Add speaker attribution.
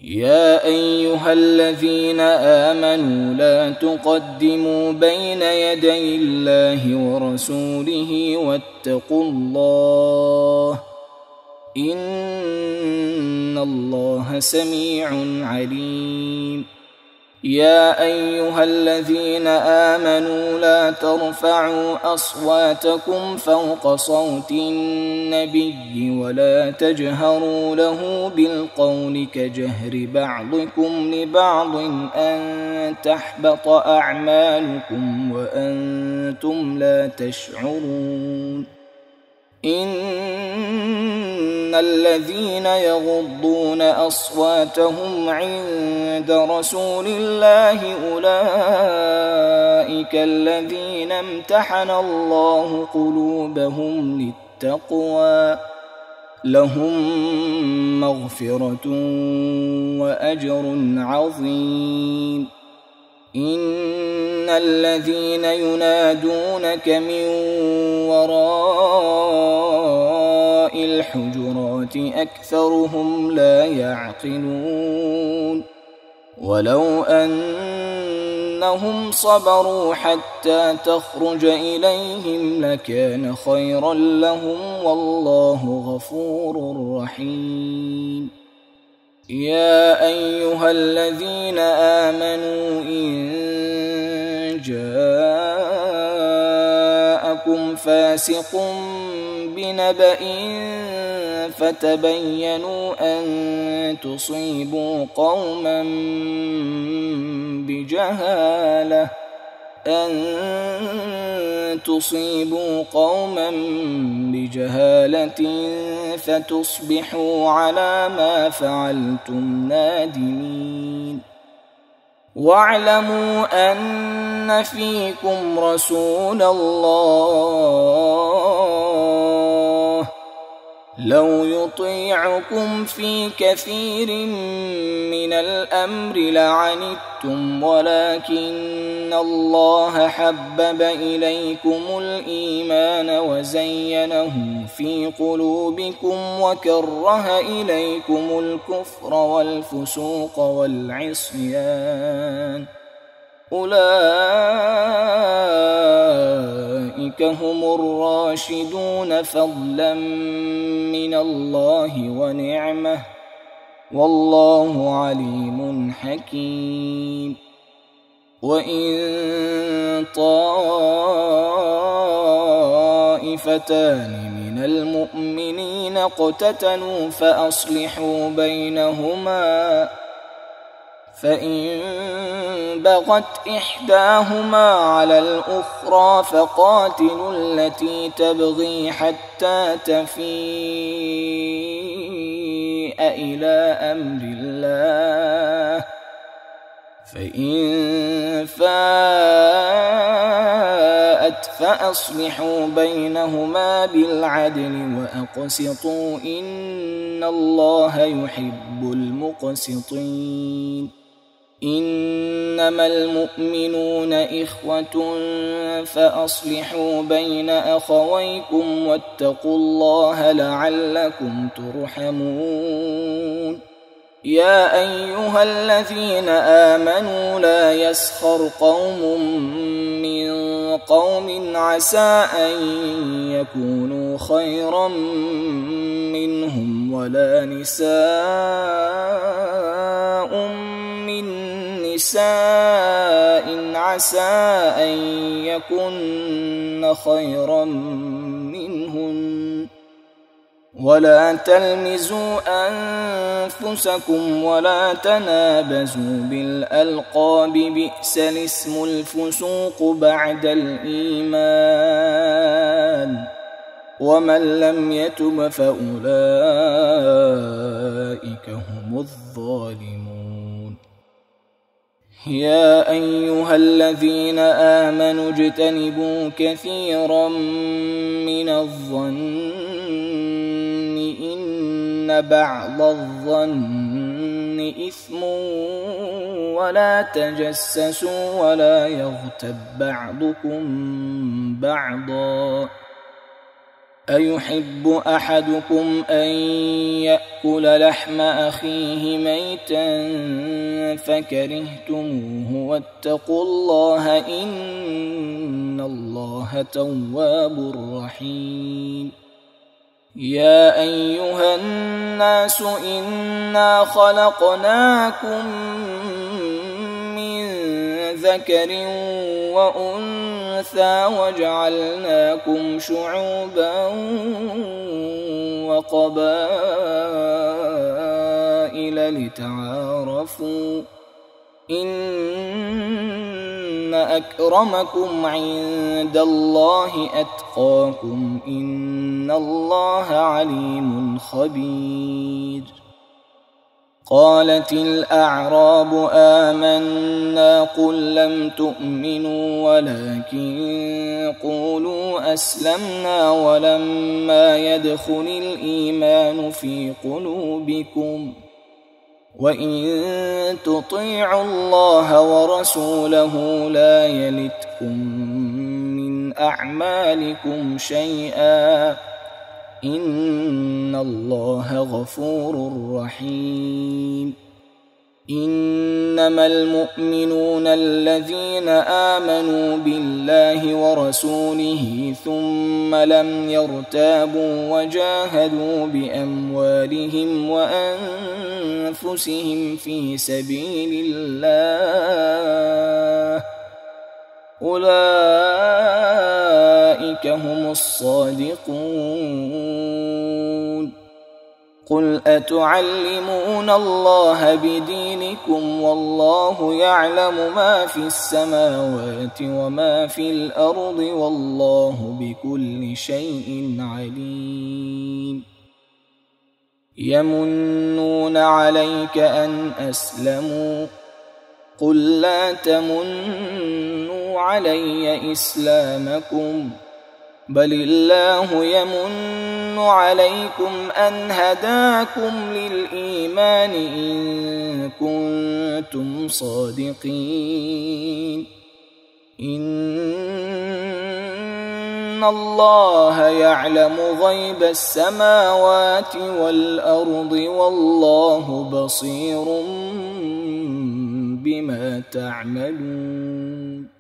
Speaker 1: يا أيها الذين آمنوا لا تقدموا بين يدي الله ورسوله واتقوا الله إن الله سميع عليم. يا أيها الذين آمنوا لا ترفعوا أصواتكم فوق صوت النبي ولا تجهروا له بالقول كجهر بعضكم لبعض أن تحبط أعمالكم وأنتم لا تشعرون. إن الذين يغضون أصواتهم عند رسول الله أولئك الذين امتحن الله قلوبهم للتقوى لهم مغفرة وأجر عظيم. إن الذين ينادونك من وراء الحجرات أكثرهم لا يعقلون. ولو أنهم صبروا حتى تخرج إليهم لكان خيرا لهم والله غفور رحيم. يا أيها الذين آمنوا إن جاءكم فاسق بنبأ فتبينوا أن تصيبوا قوما بجهالة فتصبحوا على ما فعلتم نادمين. واعلموا أن فيكم رسول الله لو يطيعكم في كثير من الأمر لعنتم ولكن الله حبب إليكم الإيمان وزينه في قلوبكم وكره إليكم الكفر والفسوق والعصيان أولئك هم الراشدون فضلا من الله ونعمة والله عليم حكيم. وإن طائفتان من المؤمنين اقتتلوا فأصلحوا بينهما فإن بغت إحداهما على الأخرى فقاتلوا التي تبغي حتى تفيء إلى أمر الله فإن فاءت فأصلحوا بينهما بالعدل وأقسطوا إن الله يحب المقسطين. إنما المؤمنون إخوة فأصلحوا بين أخويكم واتقوا الله لعلكم ترحمون. يا أيها الذين آمنوا لا يسخر قوم من قوم عسى أن يكونوا خيرا منهم ولا نساء من نساء عسى أن يكن خيرا منهن ولا تلمزوا أنفسكم ولا تنابزوا بالألقاب بئس الاسم الفسوق بعد الإيمان ومن لم يتب فأولئك هم الظالمون. يا أيها الذين آمنوا اجتنبوا كثيرا من الظن إن بعض الظن إثم ولا تجسسوا ولا يغتب بعضكم بعضا أيحب أحدكم أن يأكل لحم أخيه ميتا فكرهتموه واتقوا الله إن الله تواب رحيم يا أيها الناس إنا خلقناكم من ذكر وأنثى وجعلناكم شعوبا وقبائل لتعارفوا إن أكرمكم عند الله أتقاكم إن الله عليم خبير قالت الأعراب آمنا قل لم تؤمنوا ولكن قولوا أسلمنا ولما يدخل الإيمان في قلوبكم وإن تطيعوا الله ورسوله لا يلتكم من أعمالكم شيئا إن الله غفور رحيم إنما المؤمنون الذين آمنوا بالله ورسوله ثم لم يرتابوا وجاهدوا بأموالهم وأنفسهم في سبيل الله أولئك هم الصادقون قل أتعلمون الله بدينكم والله يعلم ما في السماوات وما في الأرض والله بكل شيء عليم يمنون عليك أن أسلموا قل لا تمنوا علي إسلامكم بل الله يمن عليكم أن هداكم للإيمان إن كنتم صادقين إن الله يعلم غيب السماوات والأرض والله بصير بما تعملون